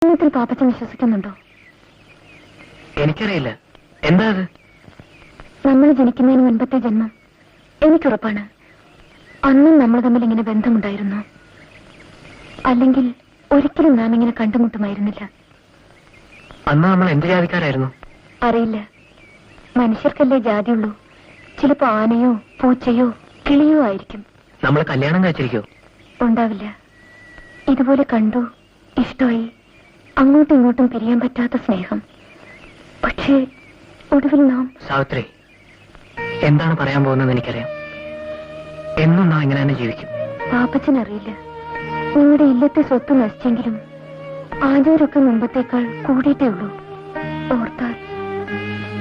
പാപ്പച്ചൻ വിശ്വസിക്കുന്നുണ്ടോ? എനിക്കറിയില്ല. എന്താ അത്? നമ്മൾ ജനിക്കുന്നതിന് മുൻപത്തെ ജന്മം എനിക്കുറപ്പാണ്. അന്നും നമ്മൾ തമ്മിൽ ഇങ്ങനെ ബന്ധമുണ്ടായിരുന്നു. അല്ലെങ്കിൽ ഒരിക്കലും നാം ഇങ്ങനെ കണ്ടുമുട്ടുമായിരുന്നില്ല. അന്ന് നമ്മൾ എന്ത് ജാതിക്കാരായിരുന്നു? അറിയില്ല. മനുഷ്യർക്കല്ലേ ജാതിയുള്ളൂ. ചിലപ്പോ ആനയോ പൂച്ചയോ കിളിയോ ആയിരിക്കും. നമ്മൾ കല്യാണം കഴിച്ചിരിക്കോ? ഉണ്ടാവില്ല. ഇതുപോലെ കണ്ടു, ഇഷ്ടമായി, അങ്ങോട്ടും ഇങ്ങോട്ടും പിരിയാൻ പറ്റാത്ത സ്നേഹം. പക്ഷേ ഒടുവിൽ നാം... സാവിത്രി, എന്താണ് പറയാൻ പോകുന്നതെന്ന് എനിക്കറിയാം. എന്നും നാം ഇങ്ങനെ തന്നെ ജീവിക്കും. പാപ്പച്ചനറിയില്ല. നിങ്ങളുടെ ഇല്ലത്തെ സ്വത്ത് നശിച്ചെങ്കിലും ആചാരമൊക്കെ മുമ്പത്തേക്കാൾ കൂടിയിട്ടേ ഉള്ളൂ. ഓർത്താൽ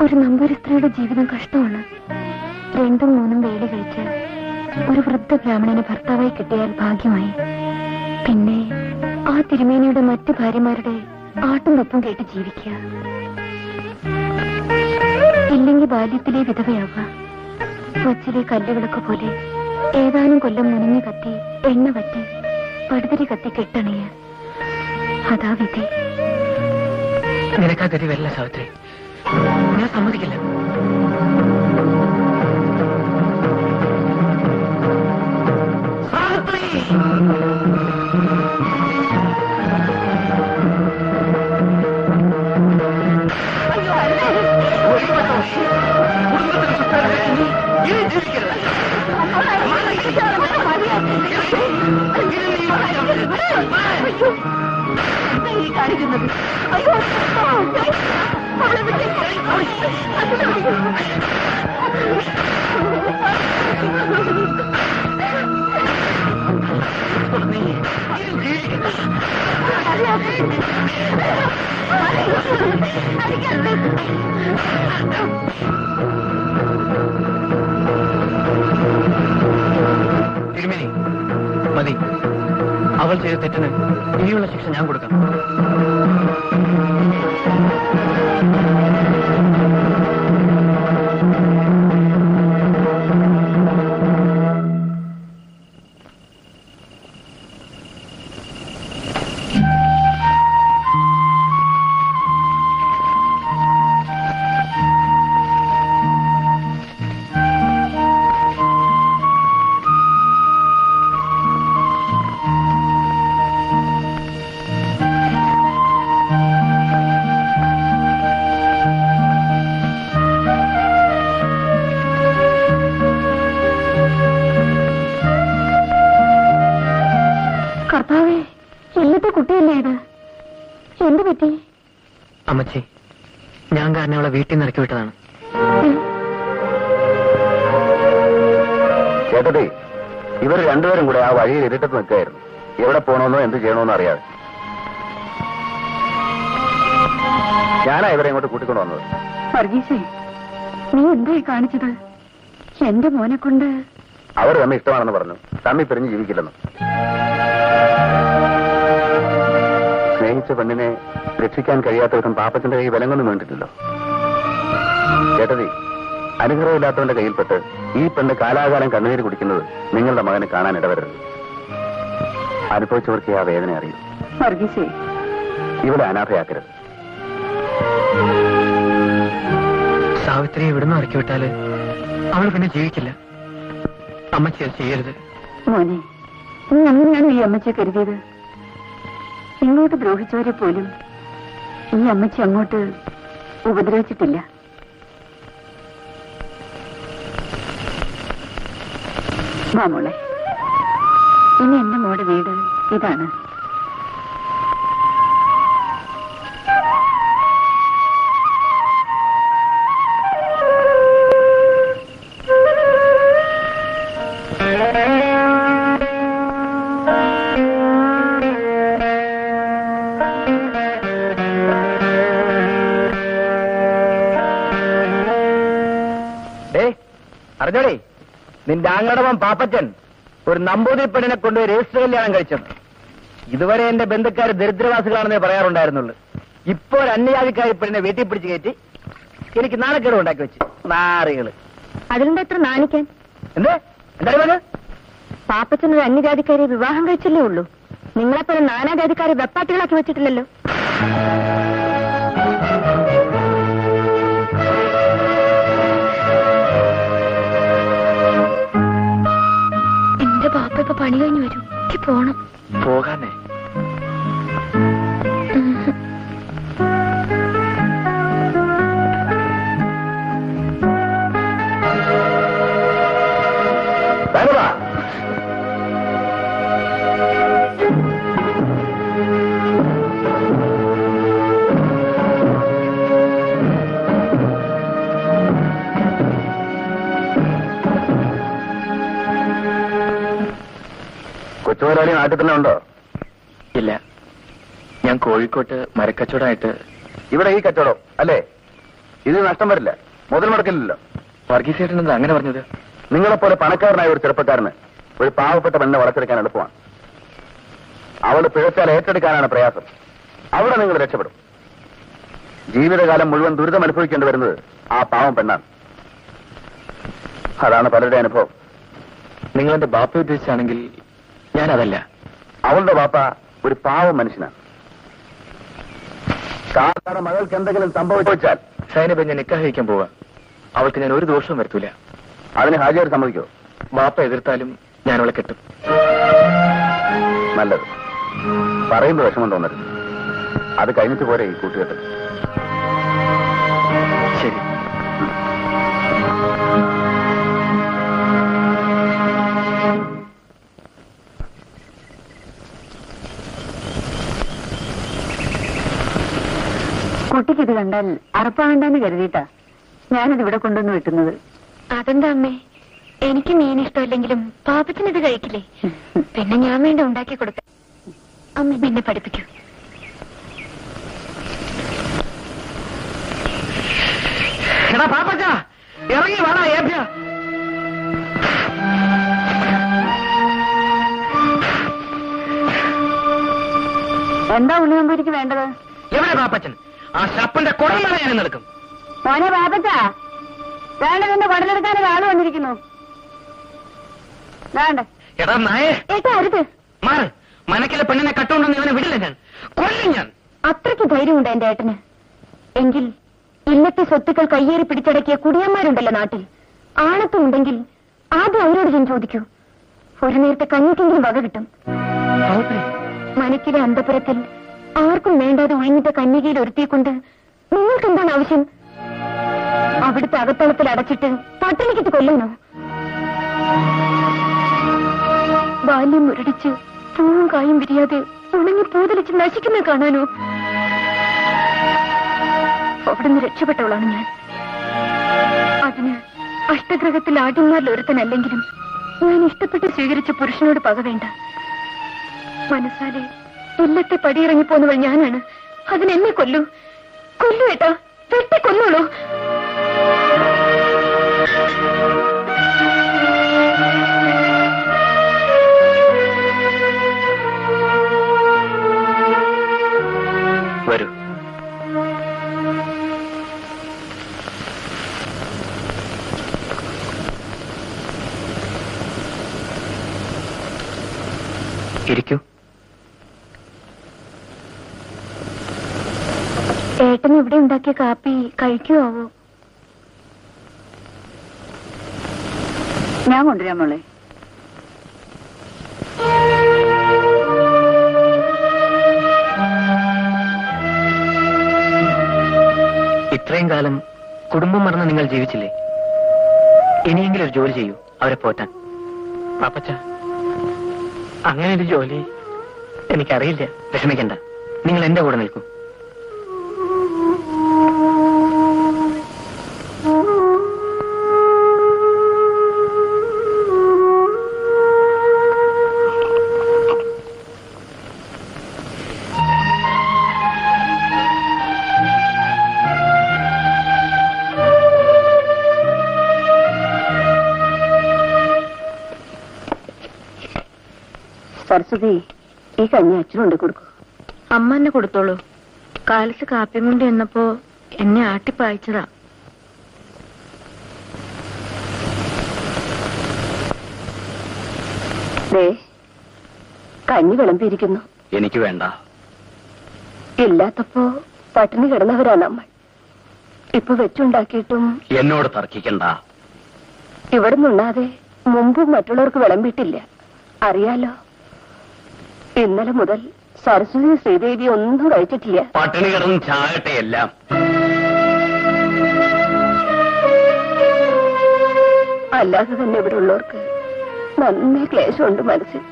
ഒരു നമ്പൂരി സ്ത്രീയുടെ ജീവിതം കഷ്ടമാണ്. 2ഉം 3ഉം വേലി കഴിച്ച് ഒരു വൃദ്ധ ബ്രാഹ്മണനെ ഭർത്താവായി കിട്ടിയാൽ ഭാഗ്യമായി. പിന്നെ ആ തിരുമേനിയുടെ മറ്റു ഭാര്യമാരുടെ ആട്ടും വെപ്പും കേട്ട് ജീവിക്കുക. ഇല്ലെങ്കിൽ ബാല്യത്തിലെ വിധവയാവുക. വച്ചിലെ കല്ലുകളൊക്കെ പോലെ ഏതാനും കൊല്ലം മുനിഞ്ഞു കത്തി എണ്ണ വറ്റി പടുതിരി കത്തി കെട്ടണിയ. അതാ വിധി. നിനക്കാ ഗതി വരില്ല സാവിത്രി. ഞാൻ സമ്മതിക്കില്ല. കാണിക്കുന്നത് തിരുമേനി, മതി. അവൾ ചെയ്ത തെറ്റിന് ഇനിയുള്ള ശിക്ഷ ഞാൻ കൊടുക്കാം. കർത്താവേ, ഇല്ലത്തെ കുട്ടിയല്ലേ ഇത്? എന്ത് പറ്റി? അമ്മച്ചി, ഞാൻ കാരണം അവളെ വീട്ടിൽ നിന്ന് ഇറക്കി വിട്ടതാണ്. ചേട്ടത്തി, ഇവർ രണ്ടുപേരും കൂടെ ആ വഴിയിൽ ഇരുട്ടത്ത് നിൽക്കുകയായിരുന്നു. എവിടെ പോകണമെന്നോ എന്ത് ചെയ്യണമെന്നോ അറിയാതെ. ഞാനാ ഇവരെ ഇങ്ങോട്ട് കൂട്ടിക്കൊണ്ട് വന്നത്. വർഗീസേ, നീ എന്തായി കാണിച്ചത്? എന്റെ മോനെ കൊണ്ട്... അവർ തമ്മിൽ ഇഷ്ടമാണെന്ന് പറഞ്ഞു. തമ്മിൽ പിരിഞ്ഞ് ജീവിക്കില്ലെന്ന്. സ്നേഹിച്ച പെണ്ണിനെ രക്ഷിക്കാൻ കഴിയാത്ത വിധം പാപ്പച്ചന്റെ കൈ വിലങ്ങൊന്നും വേണ്ടിട്ടില്ലോ. ചേട്ടതി, അനുഗ്രഹമില്ലാത്തവന്റെ കയ്യിൽപ്പെട്ട് ഈ പെണ്ണ് കാലാകാലം കണ്ണുനീര് കുടിക്കുന്നത് നിങ്ങളുടെ മകനെ കാണാൻ ഇടവരരുത്. അനുഭവിച്ചവർക്ക് ആ വേദന അറിയും. വർഗീസേ, ഇവിടെ അനാഥയാക്കരുത്. സാവിത്രിയെ ഇവിടുന്ന് ഇറക്കി വിട്ടാല് അവൾ പിന്നെ ജീവിക്കില്ല. അമ്മച്ചി അത് ചെയ്യരുത്. മോനെ, നീ അങ്ങനെയാണ് ഈ അമ്മച്ചിയെ കരുതിയത്? ഇങ്ങോട്ട് ദ്രോഹിച്ചവരെ പോലും ഈ അമ്മച്ചി അങ്ങോട്ട് ഉപദ്രവിച്ചിട്ടില്ല. മോളെ, ഇനി എന്റെ മോടെ വീട് ഇതാണ്. അറിഞ്ഞോടേ, നിന്റെ ആങ്ങളടവൻ പാപ്പച്ചൻ ഒരു നമ്പൂതിരി പെണ്ണിനെ കൊണ്ട് രജിസ്റ്റർ കല്യാണം കഴിച്ചത്. ഇതുവരെ എന്റെ ബന്ധുക്കാർ ദരിദ്രവാസികളാണെന്നേ പറയാറുണ്ടായിരുന്നുള്ളൂ. ഇപ്പോ ഒരു അന്യജാതിക്കാരി പെണ്ണിനെ വീട്ടിൽ പിടിച്ചു കയറ്റി എനിക്ക് നാണക്കേട് ഉണ്ടാക്കി വെച്ച്. നാറികള്. അതിലെന്താ എത്ര നാണിക്കാൻ? എന്താ എന്താ പാപ്പച്ചനൊരു അന്യജാതിക്കാരെ വിവാഹം കഴിച്ചല്ലേ ഉള്ളൂ. നിങ്ങളെപ്പോലെ നാനാജാതിക്കാരെ വെപ്പാട്ടികളാക്കി വെച്ചിട്ടില്ലല്ലോ. എന്റെ ബാപ്പ ഇപ്പൊ പണി കഴിഞ്ഞു വരും. എനിക്ക് പോണം. പോകാനേ? കൊച്ചുമുതലാളി നാട്ടിൽ തന്നെ ഉണ്ടോ? ഇല്ല, ഞാൻ കോഴിക്കോട്ട് മരക്കച്ചവടമായിട്ട്. ഇവിടെ ഈ കച്ചവടം അല്ലേ? ഇത് നഷ്ടം വരില്ല, മുതൽ മുടക്കില്ലല്ലോ. വർഗീസേട്ടനെന്താ അങ്ങനെ പറഞ്ഞത്? നിങ്ങളെപ്പോലെ പണക്കാരനായ ഒരു ചെറുപ്പക്കാരന് ഒരു പാവപ്പെട്ട പെണ്ണെ വളച്ചെടുക്കാൻ എളുപ്പമാണ്. അവള് പിഴച്ചാൽ ഏറ്റെടുക്കാനാണ് പ്രയാസം. അവിടെ നിങ്ങൾ രക്ഷപ്പെടും. ജീവിതകാലം മുഴുവൻ ദുരിതം അനുഭവിക്കേണ്ടി വരുന്നത് ആ പാവം പെണ്ണാണ്. അതാണ് പലരുടെ അനുഭവം. നിങ്ങളെന്റെ ബാപ്പ ഉദ്ദേശിച്ചാണെങ്കിൽ ഞാനതല്ല. അവളുടെ ബാപ്പ ഒരു പാവം മനുഷ്യനാണ്. കാർത്താടെ മകൾക്ക് എന്തെങ്കിലും സംഭവിച്ചാൽ സൈനബ ഞാൻ നിക്കാഹ് കഴിക്കാൻ പോവാ. അവൾക്ക് ഞാൻ ഒരു ദോഷവും വരുത്തൂല. അതിന് ഹാജിയാർ സമ്മതിക്കോ? ബാപ്പ എതിർത്താലും ഞാൻ അവളെ കെട്ടും. നല്ലത്. പറയുമ്പോൾ വിഷമം തോന്നരുത്. അത് കഴിഞ്ഞിട്ട് പോരെ ഈ കൂട്ടുകെട്ട്. ശരി. കുട്ടിക്കിത് കണ്ടാൽ അറപ്പാകണ്ടെന്ന് കരുതിയിട്ടാ ഞാനിത് ഇവിടെ കൊണ്ടുവന്ന് വെട്ടുന്നത്. അതെന്താ അമ്മേ? എനിക്ക് മീൻ ഇഷ്ടമല്ലെങ്കിലും പാപ്പത്തിനിത് കഴിക്കില്ലേ? പിന്നെ ഞാൻ വേണ്ട ഉണ്ടാക്കി കൊടുക്കാം. അമ്മ പിന്നെ പഠിപ്പിക്കൂ. എടാ പാപ്പച്ച, ഇറങ്ങി വേണ ഏഭ്യ. എന്താ ഉണ്ണിയമ്പൂരിക്ക് വേണ്ടത്? എവിടെ പാപ്പച്ചൻ? ആ ഷപ്പന്റെ കുടമല ഞാൻ എടുക്കും. മോനെ പാപ്പച്ച, വേണ്ടതിന്റെ കുടലെടുക്കാൻ ഒരാള് വന്നിരിക്കുന്നു. വേണ്ട എടാ നായേ, ഏട്ടാ അരുത്. മാറ്. മനക്കിലെ പെണ്ണിനെ കട്ടുകൊണ്ടൊന്നും ഇവനെ വിടില്ല. ഞാൻ കൊല്ലും. ഞാൻ അത്രയ്ക്ക് ധൈര്യമുണ്ട് എന്റെ ഏട്ടന്. എങ്കിൽ ഇന്നത്തെ സ്വത്തുക്കൾ കയ്യേറി പിടിച്ചടക്കിയ കുടിയന്മാരുണ്ടല്ലോ നാട്ടിൽ, ആണത്തും ഉണ്ടെങ്കിൽ ആദ്യം അവരോട് ഞാൻ ചോദിക്കൂ. ഒരു നേരത്തെ കഞ്ഞിക്കെങ്കിലും വക കിട്ടും. മനക്കിലെ അന്തപുരത്തിൽ ആർക്കും വേണ്ടാതെ ഒഴിഞ്ഞിട്ട കന്യകയിൽ ഒരുത്തിയെക്കൊണ്ട് നിങ്ങൾക്ക് എന്താണ് ആവശ്യം? അവിടുത്തെ അകത്തളത്തിൽ അടച്ചിട്ട് പട്ടിണിക്കിട്ട് കൊല്ലുന്നോ? ബാല്യം മുരടിച്ച് പൂവും കായും വിരിയാതെ ഉണങ്ങി പൂതലിച്ച് നശിക്കുന്ന കാണാനോ? അവിടുന്ന് രക്ഷപ്പെട്ടവളാണ് ഞാൻ. അതിന് അഷ്ടഗ്രഹത്തിൽ ആദ്യന്മാരിൽ ഒരുത്തനല്ലെങ്കിലും ഞാൻ ഇഷ്ടപ്പെട്ട് സ്വീകരിച്ച പുരുഷനോട് പക വേണ്ട. മനസ്സാലെ ഇല്ലത്തെ പടിയിറങ്ങിപ്പോന്നവൾ ഞാനാണ്. അതിനെന്നെ കൊല്ലൂ. കൊല്ലു ഏട്ടാ, വെട്ടി കൊന്നോളൂ. വരൂ. ഇരിക്കൂ. ഏട്ടൻ ഇവിടെ ഉണ്ടാക്കിയ കാപ്പി കഴിക്കുവോ? ഞാൻ കൊണ്ടുവരാം മോളെ. ഇത്രയും കാലം കുടുംബം മറന്ന് നിങ്ങൾ ജീവിച്ചില്ലേ? ഇനിയെങ്കിലും ഒരു ജോലി ചെയ്യൂ, അവരെ പോറ്റാൻ. പാപ്പച്ച, അങ്ങനെ ഒരു ജോലി എനിക്കറിയില്ല. വിഷമിക്കണ്ട, നിങ്ങൾ എന്റെ കൂടെ നിൽക്കൂ. സരസ്വതി, ഈ കഞ്ഞി അച്ഛനുണ്ട് കൊടുക്കൂ. അമ്മ എന്നെ കൊടുത്തോളൂ. കാലത്ത് കാപ്പിയും കൊണ്ട് എന്നപ്പോ എന്നെ ആട്ടിപ്പായിച്ചതാ. കഞ്ഞി വിളമ്പിയിരിക്കുന്നു. എനിക്ക് വേണ്ട. ഇല്ലാത്തപ്പോ പട്ടിണി കിടന്നവരാ നമ്മൾ. ഇപ്പൊ വെച്ചുണ്ടാക്കിയിട്ടും എന്നോട് തർക്കിക്കണ്ട. ഇവിടെ നിന്നാതെ മുമ്പും മറ്റുള്ളവർക്ക് വിളമ്പിട്ടില്ല, അറിയാലോ. ഇന്നലെ മുതൽ സരസ്വതി ശ്രീദേവി ഒന്നും കഴിച്ചിട്ടില്ല. പട്ടിണി കിടന്ന് ചാകട്ടെ എല്ലാം. അല്ലാതെ തന്നെ ഇവിടെ ഉള്ളവർക്ക് നന്നേ ക്ലേശമുണ്ട് മനസ്സിൽ.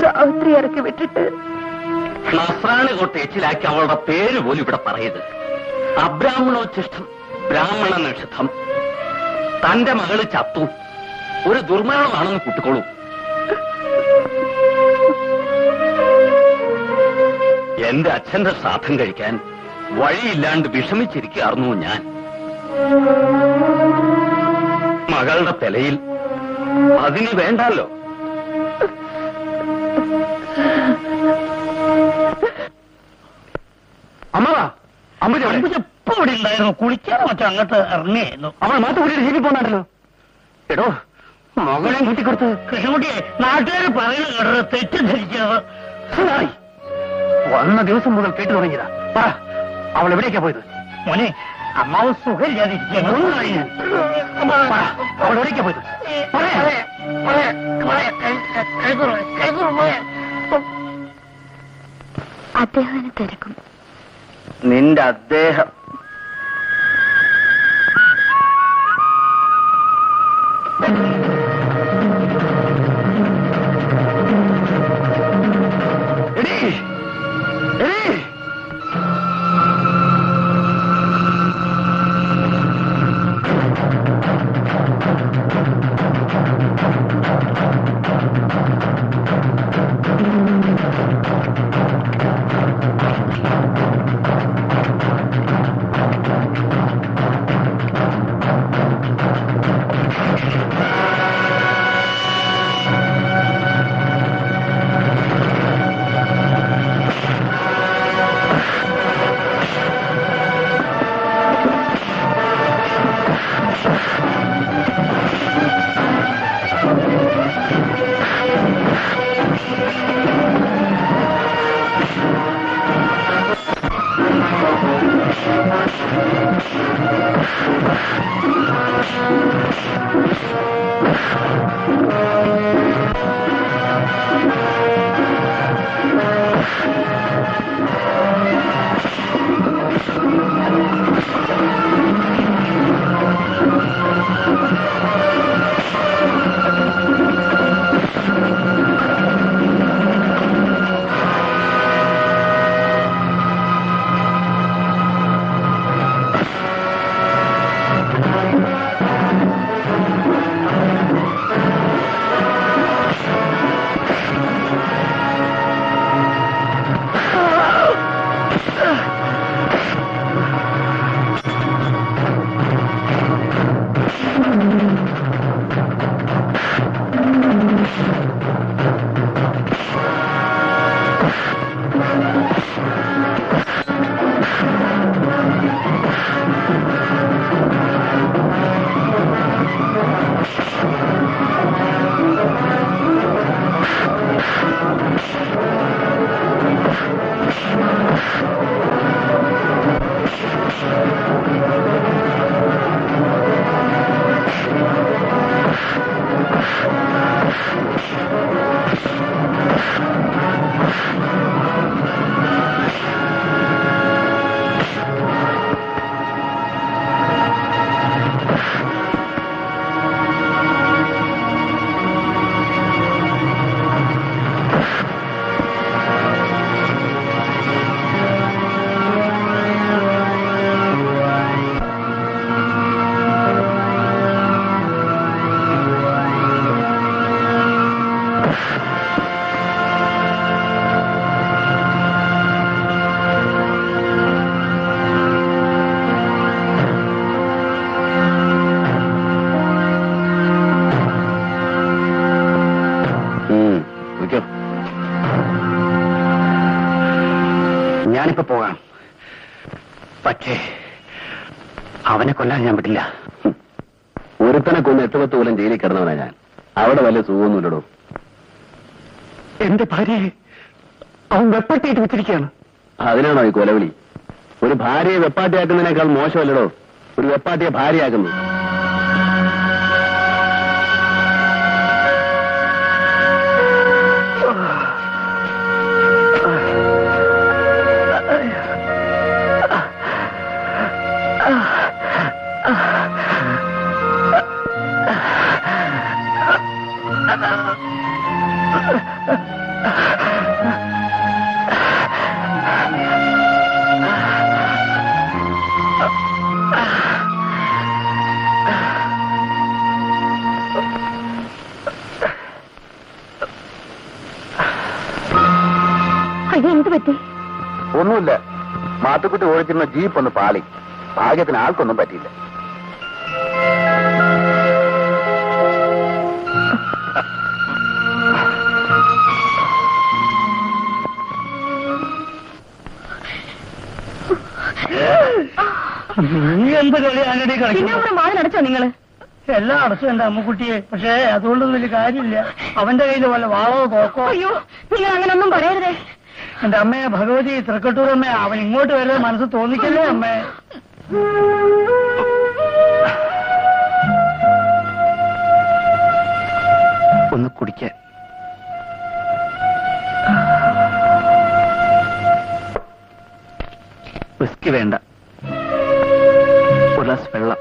സാവിത്രി ഇറക്കി വിട്ടിട്ട് നസ്രാണി കൊട്ടേച്ചിലാക്കി അവളുടെ പേര് പോലും ഇവിടെ പറയരുത്. അബ്രാഹ്മണോച്ഛിഷ്ടം ബ്രാഹ്മണ നിഷിദ്ധം. തന്റെ മകള് ചത്തു, ഒരു ദുർമരണമാണെന്ന് കൂട്ടിക്കോളൂ. എന്റെ അച്ഛന്റെ ശ്രാദ്ധം കഴിക്കാൻ വഴിയില്ലാണ്ട് വിഷമിച്ചിരിക്കായിരുന്നു ഞാൻ. മകളുടെ തലയിൽ അതിന് വേണ്ടല്ലോ. അമ്മവാ, അമ്മ എപ്പോ ഇവിടെ ഉണ്ടായിരുന്നു? കുളിക്കാൻ മറ്റോ അങ്ങോട്ട് ഇറങ്ങിയായിരുന്നു. അവൾ മാത്രം കൂടി ജീവി പോന്നാണല്ലോ. എടോ, മകളെയും കൂട്ടിക്കൊടുത്ത് കൃഷ്ണൻകുട്ടിയെ നാട്ടുകാർ പറയുന്നത് കേട്ടത് തെറ്റിദ്ധരിച്ചത്. വന്ന ദിവസം മുതൽ കേട്ടു തുടങ്ങിയതാ. പറ, അവൾ എവിടേക്കാ പോയത്? മോനെ, അമ്മാവ് സുഖമില്ലാതിരിക്കുന്നു. അവൾ എവിടേക്കാ പോയത്? അദ്ദേഹം തിരക്കും. നിന്റെ അദ്ദേഹം ഞാനിപ്പോ പോകാം. പക്ഷേ അവനെ കൊല്ലാൻ ഞാൻ പറ്റില്ല. ഒരുത്തനെ കൊന്ന് 8-10 കൊല്ലം ജയിലിൽ കിടന്നവനാ ഞാൻ. അവിടെ വല്ല സുഖമൊന്നുമില്ലടോ. എന്റെ ഭാര്യയെ അവൻ വെപ്പട്ടിയിട്ട് വെച്ചിരിക്കുകയാണ്. അതിനാണോ ഈ കൊലവിളി? ഒരു ഭാര്യയെ വെപ്പാട്ടിയാക്കുന്നതിനേക്കാൾ മോശമല്ലടോ ഒരു വെപ്പാട്ടിയെ ഭാര്യയാക്കുന്നത്. എന്ത് പറ്റി? ഒന്നുമില്ല, മാത്തുക്കുട്ടി ഓടിച്ചിരുന്ന ജീപ്പ് ഒന്ന് പാളി. ഭാഗ്യത്തിന് ആൾക്കൊന്നും പറ്റിയില്ല. നീ എന്ത് കളിയാണ് പിന്നെ വാതിലടച്ചോ നിങ്ങള്? എല്ലാം അടച്ചു എന്റെ അമ്മുക്കുട്ടിയെ. പക്ഷേ അതുകൊണ്ടൊന്നും വലിയ കാര്യമില്ല. അവന്റെ കയ്യിൽ വല്ല വാളോ തോക്കോ. അയ്യോ, നിങ്ങൾ അങ്ങനൊന്നും പറയരുതേ. എന്റെ അമ്മയെ ഭഗവതി തൃക്കട്ടൂരമ്മ, അവൻ ഇങ്ങോട്ട് വരുന്നത് മനസ്സ് തോന്നിക്കല്ലേ അമ്മേ. ഒന്ന് കുടിക്കാൻ. വിസ്കി വേണ്ട, ഒരു ഗ്ലാസ് വെള്ളം.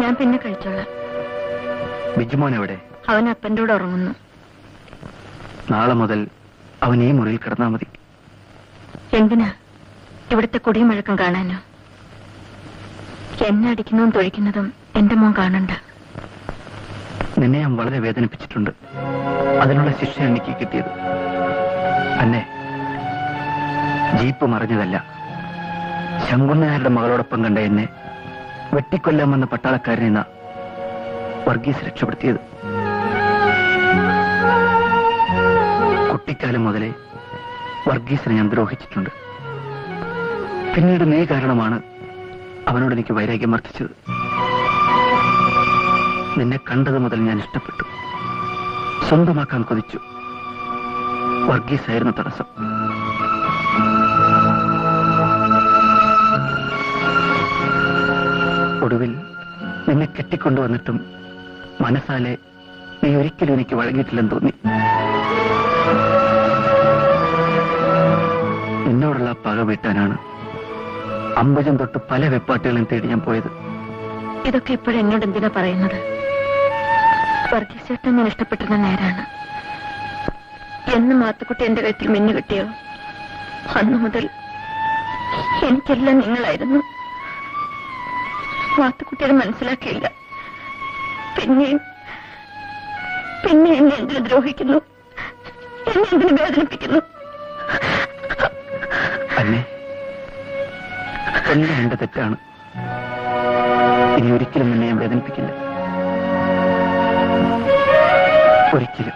ഞാൻ പിന്നെ കഴിച്ചോളാം. ബിജുമോൻ എവിടെ? അവൻ അപ്പൻ്റെ കൂടെ ഉറങ്ങുന്നു. നാളെ മുതൽ അവൻ ഈ മുറിയിൽ കിടന്നാൽ മതി. എന്തിനാ? ഇവിടുത്തെ കുടിമഴക്കം കാണാനോ? എന്നെ അടിക്കുന്നതും തൊഴിക്കുന്നതും എന്റെ മോൻ കാണണ്ട. നിന്നെ ഞാൻ വളരെ വേദനിപ്പിച്ചിട്ടുണ്ട്. അതിനുള്ള ശിക്ഷ എനിക്ക് കിട്ടിയത്. അന്നെ ജീപ്പ് മറിഞ്ഞതല്ല, ശങ്കുണ്ണനാരുടെ മകളോടൊപ്പം കണ്ട എന്നെ വെട്ടിക്കൊല്ലാമെന്ന പട്ടാളക്കാരനെ വർഗീസ് രക്ഷപ്പെടുത്തിയത്. കുട്ടിക്കാലം മുതലേ വർഗീസിനെ ഞാൻ ദ്രോഹിച്ചിട്ടുണ്ട്. പിന്നീട് നീ കാരണമാണ് അവനോട് എനിക്ക് വൈരാഗ്യം വർദ്ധിച്ചത്. നിന്നെ കണ്ടത് മുതൽ ഞാൻ ഇഷ്ടപ്പെട്ടു, സ്വന്തമാക്കാൻ കൊതിച്ചു. വർഗീസായിരുന്നു തടസ്സം. ഒടുവിൽ നിന്നെ കെട്ടിക്കൊണ്ടുവന്നിട്ടും മനസ്സാലെ നീ ഒരിക്കലും എനിക്ക് വഴങ്ങിയിട്ടില്ലെന്ന് തോന്നി. നിന്നോടുള്ള പക വീട്ടാനാണ് അമ്പജം തൊട്ട് പല വെപ്പാട്ടുകളും തേടി ഞാൻ പോയത്. ഇതൊക്കെ ഇപ്പോഴും എന്നോട് എന്തിനാ പറയുന്നത്? വർഗീസ് ചേട്ടൻ ഞാൻ ഇഷ്ടപ്പെട്ടിരുന്ന നേരാണ്. എന്ന് മാത്തുക്കുട്ടി എന്റെ കഴുത്തിൽ മിന്നു കിട്ടിയോ അന്നു മുതൽ എനിക്കെല്ലാം നിങ്ങളായിരുന്നു. മാത്തുക്കുട്ടിയെ മനസ്സിലാക്കിയില്ല. പിന്നെ എന്നെ എന്തിനു ദ്രോഹിക്കുന്നു, എന്നെ എന്തിനു വേദനിപ്പിക്കുന്നു? അന്നെ എല്ലാം എന്റെ തെറ്റാണ്. ഇനി ഒരിക്കലും എന്നെ ഞാൻ വേദനിപ്പിക്കില്ല, ഒരിക്കലും.